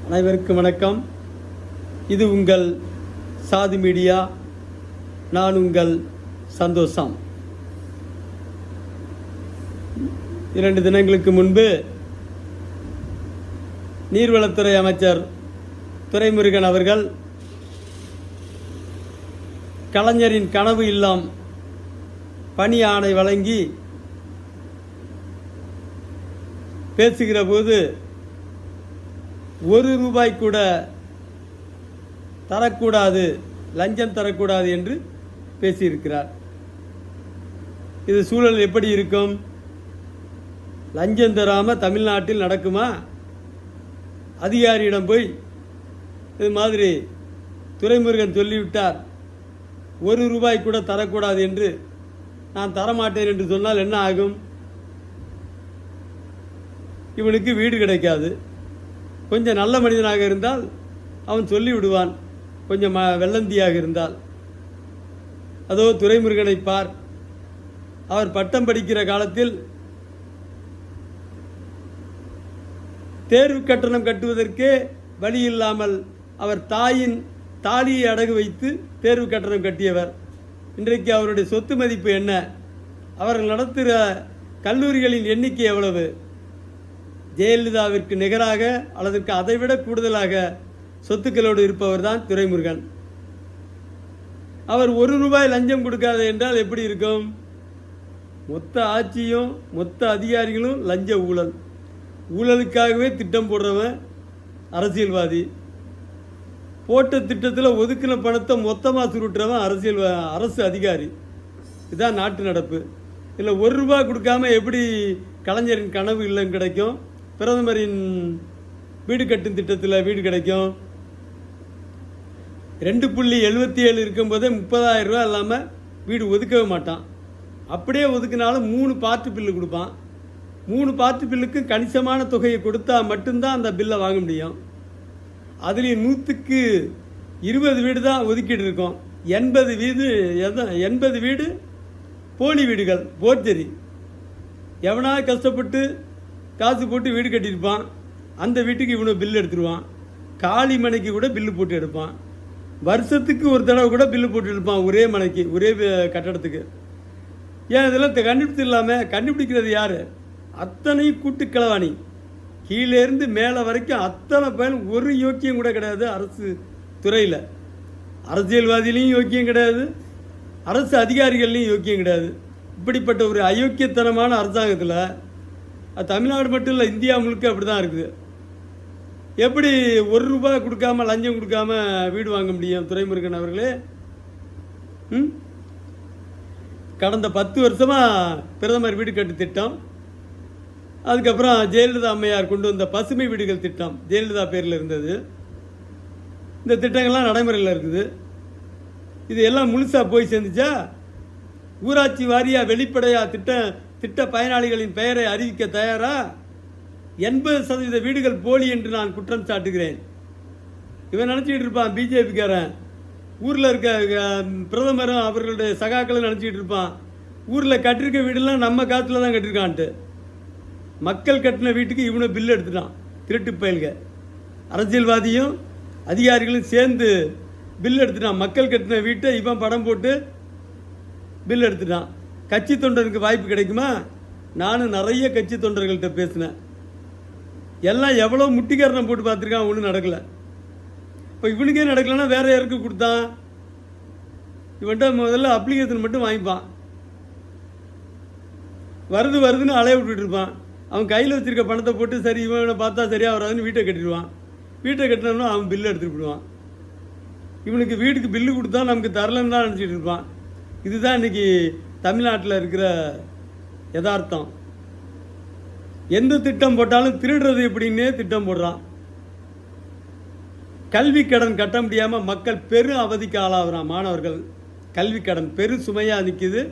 அனைவருக்கும் வணக்கம். இது உங்கள் சாதி மீடியா. நான் உங்கள் சந்தோஷம். 2 தினங்களுக்கு முன்பு நீர்வளத்துறை அமைச்சர் துரைமுருகன் அவர்கள் கலைஞரின் கனவு இல்லம் பணி ஆணை வழங்கி பேசுகிற போது ₹1 கூட தரக்கூடாது, லஞ்சம் தரக்கூடாது என்று பேசியிருக்கிறார். இது சூழல் எப்படி இருக்கும்? லஞ்சம் தராமல் தமிழ்நாட்டில் நடக்குமா? அதிகாரியிடம் போய் இது மாதிரி துரைமுருகன் சொல்லிவிட்டார், ₹1 கூட தரக்கூடாது என்று, நான் தரமாட்டேன் என்று சொன்னால் என்ன ஆகும்? இவனுக்கு வீடு கிடைக்காது. கொஞ்சம் நல்ல மனிதனாக இருந்தால் அவன் சொல்லி விடுவான், கொஞ்சம் வெள்ளந்தியாக இருந்தால். அதோ துரைமுருகனை பார், அவர் பட்டம் படிக்கிற காலத்தில் தேர்வு கட்டணம் கட்டுவதற்கே வழி இல்லாமல் அவர் தாயின் தாலியை அடகு வைத்து தேர்வு கட்டணம் கட்டியவர். இன்றைக்கு அவருடைய சொத்து மதிப்பு என்ன? அவர்கள் நடத்துகிற கல்லூரிகளின் எண்ணிக்கை எவ்வளவு? ஜெயலலிதாவிற்கு நிகராக அல்லதற்கு அதைவிட கூடுதலாக சொத்துக்களோடு இருப்பவர் தான் துரைமுருகன். அவர் ₹1 லஞ்சம் கொடுக்காத என்றால் எப்படி இருக்கும்? மொத்த ஆட்சியும் மொத்த அதிகாரிகளும் லஞ்ச ஊழல், ஊழலுக்காகவே திட்டம் போடுறவன் அரசியல்வாதி. போட்ட திட்டத்தில் ஒதுக்கின பணத்தை மொத்தமாக சுருட்டுறவன் அரசு அதிகாரி. இதுதான் நாட்டு நடப்பு. இல்லை ₹1 கொடுக்காம எப்படி கலைஞரின் கனவு இல்லம் கிடைக்கும்? பிரதமரின் வீடு கட்டும் திட்டத்தில் வீடு கிடைக்கும்? 2.77 இருக்கும்போதே ₹30,000 இல்லாமல் வீடு ஒதுக்கவே மாட்டான். அப்படியே ஒதுக்கினாலும் 3 பார்ட்டு பில்லு கொடுப்பான். 3 பார்ட்டு பில்லுக்கு கணிசமான தொகையை கொடுத்தா மட்டும்தான் அந்த பில்லை வாங்க முடியும். அதுலேயும் 100க்கு 20 வீடு தான் ஒதுக்கீடு இருக்கும். 80 வீடு போலி வீடுகள், போர்ஜரி. எவனா கஷ்டப்பட்டு காசு போட்டு வீடு கட்டியிருப்பான், அந்த வீட்டுக்கு இவனை பில்லு எடுத்துருவான். காலி மனைக்கு கூட பில்லு போட்டு எடுப்பான். வருஷத்துக்கு ஒரு தடவை கூட பில்லு போட்டு எடுப்பான், ஒரே மனைக்கு, ஒரே கட்டடத்துக்கு. ஏன் இதெல்லாம் கண்டுபிடித்து இல்லாமல் கண்டுபிடிக்கிறது யார்? அத்தனையும் கூட்டுக்களவாணி, கீழேருந்து மேலே வரைக்கும் அத்தனை பயன். ஒரு யோக்கியம் கூட கிடையாது அரசு துறையில். அரசியல்வாதிலையும் யோக்கியம் கிடையாது, அரசு அதிகாரிகள்லையும் யோக்கியம் கிடையாது. இப்படிப்பட்ட ஒரு அயோக்கியத்தனமான அரசாங்கத்தில், அது தமிழ்நாடு மட்டும் இல்லை, இந்தியா முழுக்க அப்படி தான் இருக்குது. எப்படி ₹1 கொடுக்காம லஞ்சம் கொடுக்காம வீடு வாங்க முடியும் துரைமுருகன் அவர்களே? கடந்த 10 வருஷமாக பிரதமர் வீடு கட்டு திட்டம், அதுக்கப்புறம் ஜெயலலிதா அம்மையார் கொண்டு வந்த பசுமை வீடுகள் திட்டம், ஜெயலலிதா பேரில் இருந்தது. இந்த திட்டங்கள்லாம் நடைமுறையில் இருக்குது. இது எல்லாம் முழுசாக போய் சேர்ந்துச்சா? ஊராட்சி வாரியாக வெளிப்படையாக திட்ட பயனாளிகளின் பெயரை அறிவிக்க தயாரா? 80% வீடுகள் போலி என்று நான் குற்றம் சாட்டுகிறேன். இவன் நினச்சிக்கிட்டு இருப்பான், பிஜேபிக்காரன் ஊரில் இருக்க பிரதமரும் அவர்களுடைய சகாக்களும் நினச்சிக்கிட்டு இருப்பான், ஊரில் கட்டிருக்க வீடெல்லாம் நம்ம காத்துல தான் கட்டிருக்கான்ட்டு. மக்கள் கட்டின வீட்டுக்கு இவனை பில்லு எடுத்துட்டான், திருட்டு பயல்க. அரசியல்வாதியும் அதிகாரிகளும் சேர்ந்து பில்லு எடுத்துட்டான். மக்கள் கட்டின வீட்டை இவன் படம் போட்டு பில் எடுத்துட்டான். கட்சி தொண்டருக்கு வாய்ப்பு கிடைக்குமா? நானும் நிறைய கட்சி தொண்டர்கள்ட்ட பேசினேன். எல்லாம் எவ்வளோ முட்டிக்காரனை போட்டு பார்த்துருக்கான், ஒன்றும் நடக்கலை. இப்போ இவனுக்கே நடக்கலைன்னா வேற யாருக்கு கொடுத்தான்? இவன்ட்ட முதல்ல அப்ளிகேஷன் மட்டும் வாங்கிப்பான், வருதுன்னு அலைய விட்டுட்டு இருப்பான். அவன் கையில் வச்சிருக்க பணத்தை போட்டு சரி இவனை பார்த்தா சரியாக வராதுன்னு வீட்டை கட்டிடுவான். வீட்டை கட்டினோம்னா அவன் பில்லு எடுத்துகிட்டு போடுவான். இவனுக்கு வீட்டுக்கு பில்லு கொடுத்தா நமக்கு தரலன்னு தான் நினச்சிட்டு இருப்பான். இதுதான் இன்னைக்கு தமிழ்நாட்டில் இருக்கிற யதார்த்தம். எந்த திட்டம் போட்டாலும் திருடுறது எப்படின்னே திட்டம் போடுறான். கல்வி கடன் கட்ட முடியாமல் மக்கள் பெரும் அவதிக்கு ஆளாகிறான். மாணவர்கள் கல்வி கடன் பெரு சுமையாக நிற்கிது.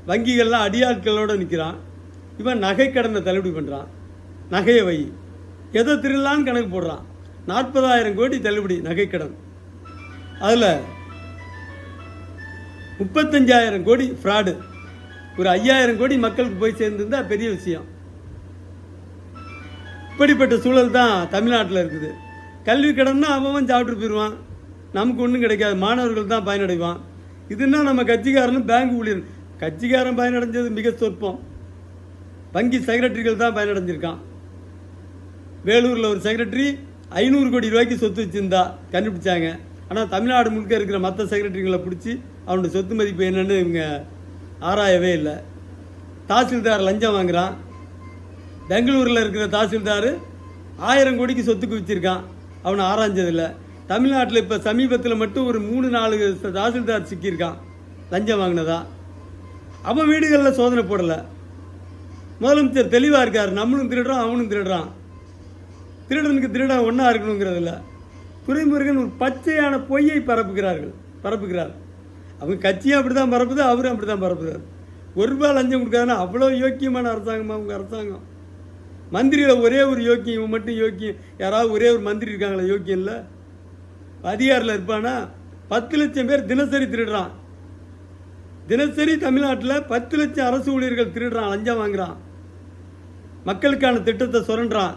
வங்கிகள்லாம் அடியாட்களோடு நிற்கிறான். இவன் நகை கடனை தள்ளுபடி பண்ணுறான். நகையை வை, எதை திருடலான்னு கணக்கு போடுறான். 40,000 கோடி தள்ளுபடி நகைக்கடன். அதில் 35,000 கோடி ஃப்ராடு. ஒரு 5,000 கோடி மக்களுக்கு போய் சேர்ந்துருந்தா பெரிய விஷயம். இப்படிப்பட்ட சூழல் தான் தமிழ்நாட்டில் இருக்குது. கல்வி கடன்னா அவன் சாப்பிட்டு போயிடுவான், நமக்கு ஒன்றும் கிடைக்காது, மாணவர்கள் தான் பயனடைவான். இதுன்னா நம்ம கட்சிக்காரனும் பேங்க் ஊழியர், கட்சிக்காரன் பயனடைஞ்சது மிக சொற்பம், வங்கி செக்ரட்டரிகள் தான் பயனடைஞ்சிருக்கான். வேலூரில் ஒரு செக்ரட்டரி 500 கோடி ரூபாய்க்கு சொத்து வச்சுருந்தா கண்டுபிடிச்சாங்க. ஆனால் தமிழ்நாடு முழுக்க இருக்கிற மற்ற செக்ரட்டரிகளை பிடிச்சி அவனோட சொத்து மதிப்பு என்னன்னு இவங்க ஆராயவே இல்லை. தாசில்தார் லஞ்சம் வாங்குகிறான். பெங்களூரில் இருக்கிற தாசில்தார் 1000 கோடிக்கு சொத்துக்கு வச்சுருக்கான், அவனை ஆராய்ஞ்சதில்லை. தமிழ்நாட்டில் இப்போ சமீபத்தில் மட்டும் ஒரு 3-4 தாசில்தார் சிக்கியிருக்கான் லஞ்சம் வாங்கினதா. அவன் வீடுகளில் சோதனை போடலை. முதலமைச்சர் தெளிவாக இருக்கார், நம்மளும் திருடுறான் அவனும் திருடுறான், திருடனுக்கு திருடன் ஒன்றா இருக்கணுங்கிறதில்ல. துரைமுருகன் ஒரு பச்சையான பொய்யை பரப்புகிறார். அவங்க கட்சியும் அப்படி தான் பரப்புது, அவரும் அப்படி தான் பரப்புகிறார். ₹1 லஞ்சம் கொடுக்காதுன்னா அவ்வளோ யோக்கியமான அரசாங்கமாக அவங்க அரசாங்கம். மந்திரியில் ஒரே ஒரு யோக்கியம், இவன் மட்டும் யோக்கியம். யாராவது ஒரே ஒரு மந்திரி இருக்காங்களா யோக்கியம் இல்லை? அதிகாரில் இருப்பானா? 10 லட்சம் பேர் தினசரி திருடுறான். தினசரி தமிழ்நாட்டில் 10 லட்சம் அரசு ஊழியர்கள் திருடுறான், லஞ்சம் வாங்குறான், மக்களுக்கான திட்டத்தை சுரண்டுறான்,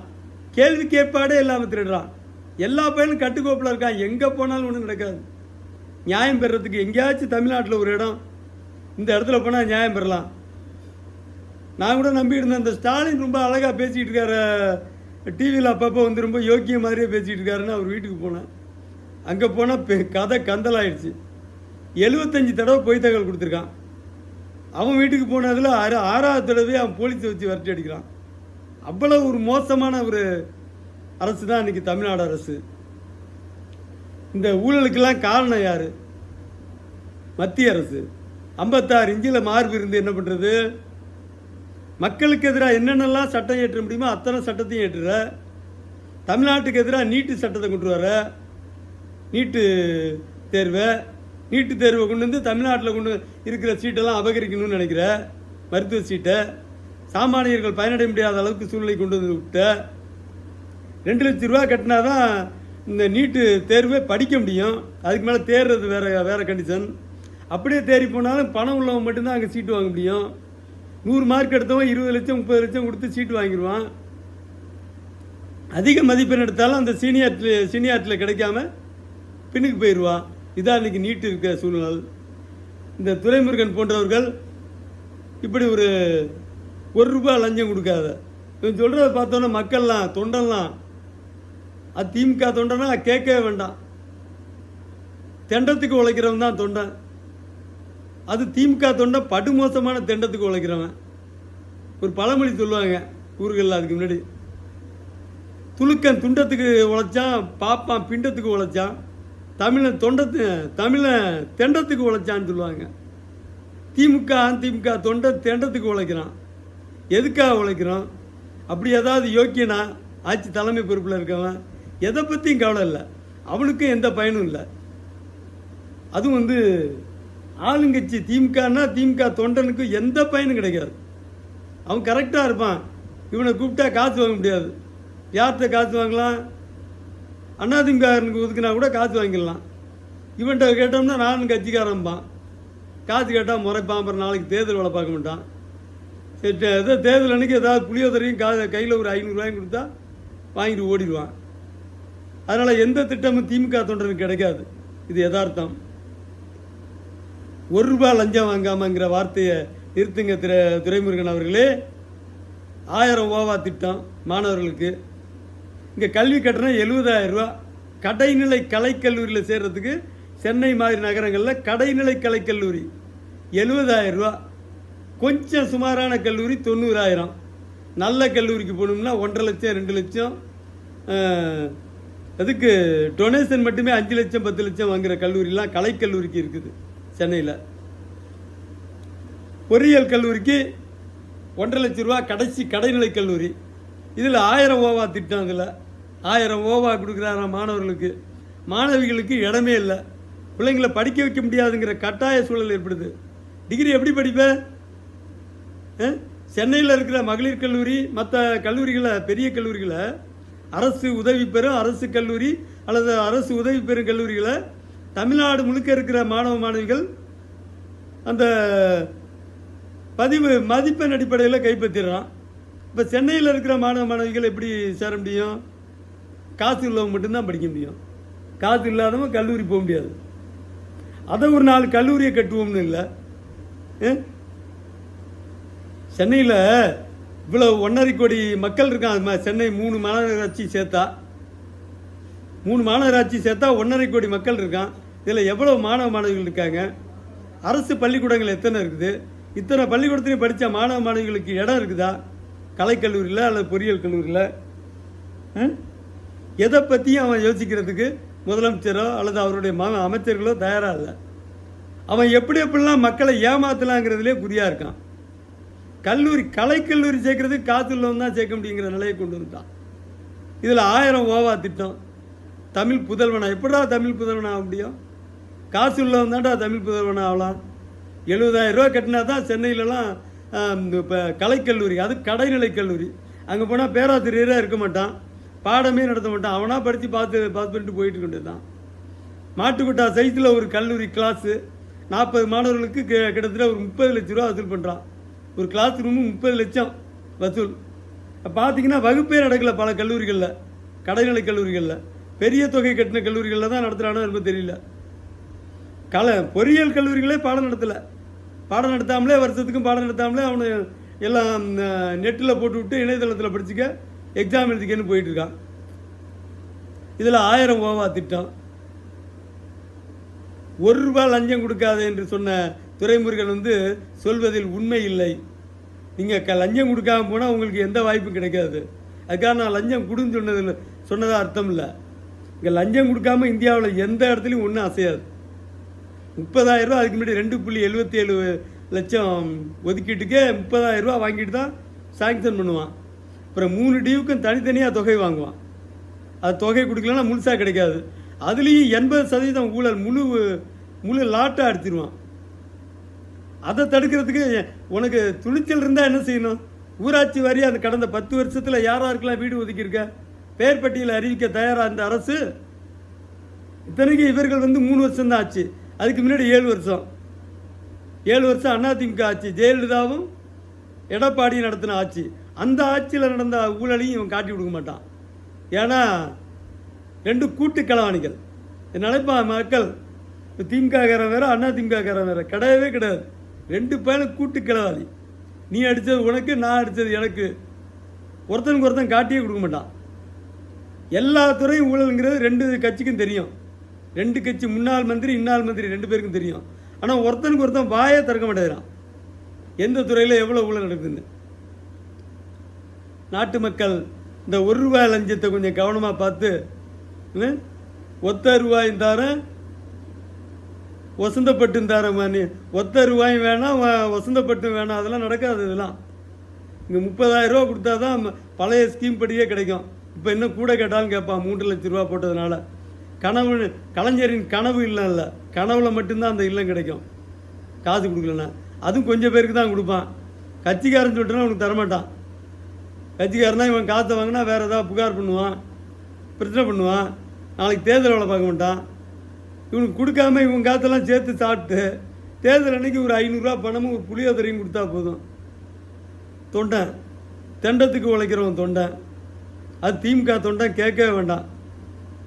கேள்வி கேட்பாடே இல்லாமல் திருடுறான். எல்லா பையனும் கட்டுக்கோப்பில் இருக்கான், எங்கே போனாலும் ஒன்றும் நடக்காது. நியாயம் பெறத்துக்கு எங்கேயாச்சும் தமிழ்நாட்டில் ஒரு இடம், இந்த இடத்துல போனால் நியாயம் பெறலாம். நான் கூட நம்பிட்டு இருந்தேன், இந்த ஸ்டாலின் ரொம்ப அழகாக பேசிகிட்டு இருக்காரு, டிவியில் அப்பப்போ வந்து ரொம்ப யோக்கிய மாதிரியே பேசிகிட்டு இருக்காருன்னு அவர் வீட்டுக்கு போனேன். அங்கே போனால் கதை கந்தலாயிடுச்சு. 75 தடவை பொய் தகவல் கொடுத்துருக்கான். அவன் வீட்டுக்கு போனதில் 6வது தடவை அவன் போலீஸை வச்சு விரட்டி அடிக்கிறான். அவ்வளோ ஒரு மோசமான ஒரு அரசு தான் இன்றைக்கி தமிழ்நாடு அரசு. இந்த ஊழலுக்கெல்லாம் காரணம் யார்? மத்திய அரசு. 56 இன்ச்சில் மார்பு இருந்து என்ன பண்ணுறது? மக்களுக்கு எதிராக என்னென்னலாம் சட்டம் ஏற்ற முடியுமோ அத்தனை சட்டத்தையும் ஏற்றுற. தமிழ்நாட்டுக்கு எதிராக நீட்டு சட்டத்தை கொண்டு வர, நீட்டு தேர்வை கொண்டு வந்து தமிழ்நாட்டில் கொண்டு இருக்கிற சீட்டெல்லாம் அபகரிக்கணும்னு நினைக்கிற. மருத்துவ சீட்டை சாமானியர்கள் பயனடைய முடியாத அளவுக்கு சூழ்நிலை கொண்டு வந்து விட்ட. 2 லட்சம் ரூபா கட்டினா தான் இந்த நீட்டு தேர்வை படிக்க முடியும், அதுக்கு மேலே தேர்றது வேறு கண்டிஷன். அப்படியே தேறி போனாலும் பணம் உள்ளவன் மட்டும்தான் அங்கே சீட்டு வாங்க முடியும். 100 மார்க் எடுத்தவன் 20 லட்சம் 30 லட்சம் கொடுத்து சீட்டு வாங்கிடுவான். அதிக மதிப்பெண் எடுத்தாலும் அந்த சீனியார்ட்டில் கிடைக்காம பின்னுக்கு போயிடுவான். இதான் இன்றைக்கி நீட்டு இருக்க சூழ்நிலை. இந்த துரைமுருகன் போன்றவர்கள் இப்படி ஒரு ₹1 லஞ்சம் கொடுக்காத இவன் சொல்கிறத பார்த்தோன்னா மக்கள்லாம் தொண்டெல்லாம், அது திமுக தொண்டனா கேட்கவே வேண்டாம், தெண்டத்துக்கு உழைக்கிறவன் தான் தொண்டன். அது திமுக தொண்டை படுமோசமான தெண்டத்துக்கு உழைக்கிறவன். ஒரு பழமொழி சொல்லுவாங்க ஊர்களில், அதுக்கு முன்னாடி துலுக்கன் துண்டத்துக்கு உழைச்சான், பாப்பான் பிண்டத்துக்கு உழைச்சான், தமிழன் தெண்டத்துக்கு உழைச்சான்னு சொல்லுவாங்க. அதிமுக தொண்டை தெண்டத்துக்கு உழைக்கிறான். எதுக்காக உழைக்கிறோம்? அப்படி ஏதாவது யோக்கியனா ஆட்சி தலைமை பொறுப்பில் இருக்கவன் எதை பற்றியும் கவலை இல்லை, அவனுக்கும் எந்த பயனும் இல்லை. அதுவும் வந்து ஆளுங்கட்சி திமுகன்னா திமுக தொண்டனுக்கு எந்த பயனும் கிடைக்காது. அவன் கரெக்டாக இருப்பான். இவனை கூப்பிட்டா காசு வாங்க முடியாது. யார்கிட்ட காசு வாங்கலாம்? அதிமுகனுக்கு ஒதுக்குனா கூட காசு வாங்கிடலாம். இவன்கிட்ட கேட்டோம்னா நானும் கட்சிக்காரன்பான், காசு கேட்டால் முறைப்பான். அப்புறம் நாளைக்கு தேர்தல் வேலை பார்க்க மாட்டான். ஏதோ தேர்தல் அன்றைக்கி ஏதாவது புளியோதரையும் கையில் ஒரு 500 ரூபாயும் கொடுத்தா வாங்கிட்டு ஓடிடுவான். அதனால் எந்த திட்டமும் திமுக தொண்டனுக்கு கிடைக்காது. இது யதார்த்தம். ₹1 லஞ்சம் வாங்காமங்கிற வார்த்தையை நிறுத்துங்க துரைமுருகன் அவர்களே. 1000 ஓவா திட்டம் மாணவர்களுக்கு. இங்கே கல்வி கட்டணம் 70,000 ரூபா. கடைநிலை கலைக்கல்லூரியில் சேர்றதுக்கு சென்னை மாதிரி நகரங்களில் கடைநிலை கலைக்கல்லூரி 70,000 ரூபா. கொஞ்சம் சுமாரான கல்லூரி 90,000. நல்ல கல்லூரிக்கு போகணும்னா 1.5 லட்சம் 2 லட்சம். அதுக்கு டொனேஷன் மட்டுமே 5 லட்சம் 10 லட்சம் வாங்குகிற கல்லூரிலாம் கலைக்கல்லூரிக்கு இருக்குது சென்னையில். பொறியியல் கல்லூரிக்கு 1.5 லட்சம் ரூபா கடைசி கடைநிலை கல்லூரி. இதில் 1000 ஓவா திட்டம். இதில் 1000 ஓவா கொடுக்குறாராம் மாணவர்களுக்கு. மாணவிகளுக்கு இடமே இல்லை. பிள்ளைங்களை படிக்க வைக்க முடியாதுங்கிற கட்டாய சூழல் ஏற்படுது. டிகிரி எப்படி படிப்பேன்? சென்னையில் இருக்கிற மகளிர் கல்லூரி மற்ற கல்லூரிகளை, பெரிய கல்லூரிகளை, அரசு உதவி பெறும் அரசு கல்லூரி அல்லது அரசு உதவி பெறும் கல்லூரிகளை தமிழ்நாடு முழுக்க இருக்கிற மாணவ மாணவிகள் அந்த மதிப்பெண் அடிப்படையில் கைப்பற்றிடுறான். இப்போ சென்னையில் இருக்கிற மாணவ மாணவிகள் எப்படி சேர முடியும்? காசு உள்ளவங்க மட்டும்தான் படிக்க முடியும். காசு இல்லாதவங்க கல்லூரி போக முடியாது. அதை ஒரு 4 கல்லூரியை கட்டுவோம்னு இல்லை. சென்னையில் இவ்வளோ 1.5 கோடி மக்கள் இருக்கான். சென்னை 3 மாநகராட்சி சேர்த்தா 1.5 கோடி மக்கள் இருக்கான். இதில் எவ்வளோ மாணவ மாணவிகள் இருக்காங்க? அரசு பள்ளிக்கூடங்கள் எத்தனை இருக்குது? இத்தனை பள்ளிக்கூடத்துலையும் படித்த மாணவ மாணவிகளுக்கு இடம் இருக்குதா? கலைக்கல்லூரியில் அல்லது பொறியியல் கல்லூரியில்? எதை பற்றியும் அவன் யோசிக்கிறதுக்கு முதலமைச்சரோ அல்லது அவருடைய அமைச்சர்களோ தயாராக இல்லை. அவன் எப்படிலாம் மக்களை ஏமாத்தலாங்கிறதுலே குறியாக இருக்கான். கலைக்கல்லூரி சேர்க்கறதுக்கு காசு உள்ளவன் தான் சேர்க்க முடியுங்கிற நிலையை கொண்டு வந்துட்டான். இதில் 1000 ஓவா திட்டம். தமிழ் புதல்வனா? எப்படா தமிழ் புதல்வனா ஆக முடியும்? காசு உள்ளவன் தான்டா தமிழ் புதல்வனா ஆகலாம். 70,000 ரூபா கட்டினா தான் சென்னையிலலாம் இப்போ கலைக்கல்லூரி, அது கடைநிலை கல்லூரி. அங்கே போனால் பேராசிரியராக இருக்க மாட்டான், பாடமே நடத்த மாட்டான். அவனாக படித்து பாஸ் பண்ணிட்டு போயிட்டு கொண்டு தான். மாட்டுக்கொட்டா சைஸில் ஒரு கல்லூரி கிளாஸு 40 மாணவர்களுக்கு கிட்டத்தட்ட ஒரு 30 லட்ச ரூபா வசூல் பண்ணுறான். ஒரு கிளாஸ் ரூமு 30 லட்சம் வசூல். பார்த்தீங்கன்னா வகுப்பே நடக்கலை பல கல்லூரிகளில், கடைநிலை கல்லூரிகளில். பெரிய தொகை கட்டின கல்லூரிகளில் தான் நடத்துகிறானோ எனக்கு தெரியல. பொறியியல் கல்லூரிகளே பாடம் நடத்தலை. பாடம் நடத்தாமலே, வருஷத்துக்கும் பாடம் நடத்தாமலே அவனு எல்லாம் நெட்டில் போட்டு விட்டு இணையதளத்தில் படிச்சுக்க, எக்ஸாம் எழுதிக்கன்னு போயிட்டுருக்கான். இதில் 1000 ஓவா திட்டம். 1 ரூபா லஞ்சம் கொடுக்காது என்று சொன்ன துரைமுருகன் சொல்வதில் உண்மை இல்லை. நீங்கள் லஞ்சம் கொடுக்காம போனால் உங்களுக்கு எந்த வாய்ப்பும் கிடைக்காது. அதுக்காக நான் லஞ்சம் கொடுன்னு சொன்னதாக அர்த்தம் இல்லை. இங்கே லஞ்சம் கொடுக்காம இந்தியாவில் எந்த இடத்துலையும் ஒன்றும் அசையாது. 30,000 ரூபா அதுக்கு முன்னாடி 2.77 லட்சம் ஒதுக்கீட்டுக்கே 30,000 ரூபா வாங்கிட்டு தான் சாங்ஷன் பண்ணுவான். அப்புறம் 3 டியூக்கும் தனித்தனியாக தொகை வாங்குவான். அது தொகை கொடுக்கலன்னா முழுசாக கிடைக்காது. அதுலேயும் 80% ஊழல், முழு லாட்டாக அடிச்சிருவான். அதை தடுக்கிறதுக்கு உனக்கு துணிச்சல் இருந்தால் என்ன செய்யணும்? ஊராட்சி வாரியாக அந்த கடந்த 10 வருஷத்தில் யாராருக்கெல்லாம் வீடு ஒதுக்கியிருக்க? பெயர் பட்டியலை அறிவிக்க தயாராக இருந்த அரசு. இத்தனைக்கு இவர்கள் 3 வருஷம் தான் ஆச்சு. அதுக்கு முன்னாடி 7 வருஷம். 7 வருஷம் அதிமுக ஆட்சி, ஜெயலலிதாவும் எடப்பாடியும் நடத்தின ஆட்சி. அந்த ஆட்சியில் நடந்த ஊழலையும் இவன் காட்டி கொடுக்க மாட்டான். ஏன்னா 2 கூட்டு களவாணிகள். நினைப்பான் மக்கள், திமுககாரன் வேற அதிமுககாரன் வேற, கிடையவே கிடையாது. 2 பேரும் கூட்டு களவாளி. நீ அடித்தது உனக்கு, நான் அடித்தது எனக்கு. ஒருத்தனுக்கு ஒருத்தன் காட்டியே கொடுக்க மாட்டான். எல்லா துறையும் ஊழலுங்கிறது 2 கட்சிக்கும் தெரியும். 2 கட்சி, முன்னாள் மந்திரி இன்னாள் மந்திரி 2 பேருக்கும் தெரியும். ஆனால் ஒருத்தனுக்கு ஒருத்தன் வாயே திறக்க மாட்டேங்கிறான் எந்த துறையில் எவ்வளோ ஊழல் நடக்குதுன்னு. நாட்டு மக்கள் இந்த 1 ரூபாய் லஞ்சத்தை கொஞ்சம் கவனமாக பார்த்து, ஒத்த ரூபாயும் தாரேன் வசந்தப்பட்டும் தாரேன், ஒத்த ரூபாயும் வேணாம் வசந்தப்பட்டும் வேணாம், அதெல்லாம் நடக்காது. இதெல்லாம் இங்கே 30,000 ரூபா கொடுத்தா தான் பழைய ஸ்கீம் படியே கிடைக்கும். இப்போ இன்னும் கூட கேட்டாலும் கேட்பான் 3 லட்ச ரூபா போட்டதுனால. கலைஞரின் கனவு இல்லைல்ல, கனவுல மட்டும்தான் அந்த இல்லம் கிடைக்கும். காசு கொடுக்கலன்னா அதுவும் கொஞ்சம் பேருக்கு தான் கொடுப்பான். கட்சிக்காரன் சொல்லிட்டுனா அவனுக்கு தரமாட்டான். கட்சிக்காரனா இவன் காற்றை வாங்கினா வேறு ஏதாவது புகார் பண்ணுவான், பிரச்சனை பண்ணுவான், நாளைக்கு தேர்தல் வேலை பார்க்க மாட்டான். இவனுக்கு கொடுக்காம இவன் காற்றெல்லாம் சேர்த்து சாப்பிட்டு தேர்தல் அன்னைக்கு ஒரு 500 ரூபா பணமும் ஒரு புளியோதரையும் கொடுத்தா போதும். தொண்டன், தெண்டத்துக்கு உழைக்கிறவன் தொண்டன். அது திமுக தொண்டன் கேட்கவே வேண்டாம்.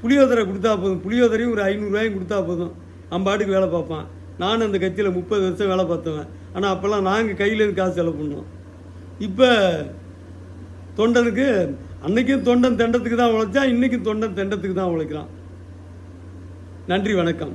புளியோதரை கொடுத்தா போதும், புளியோதரையும் ஒரு 500 ரூபாயும் கொடுத்தா போதும். அம்பாட்டுக்கு வேலை பார்ப்பான். நானும் அந்த கட்சியில் 30 வருஷம் வேலை பார்த்தவன். ஆனால் அப்போல்லாம் நாங்கள் கையிலேருந்து காசு செலவு பண்ணுவோம். இப்போ தொண்டனுக்கு அன்னைக்கும் தொண்டன் தெண்டத்துக்கு தான் உழைச்சான், இன்றைக்கும் தொண்டன் தெண்டத்துக்கு தான் உழைக்கிறான். நன்றி, வணக்கம்.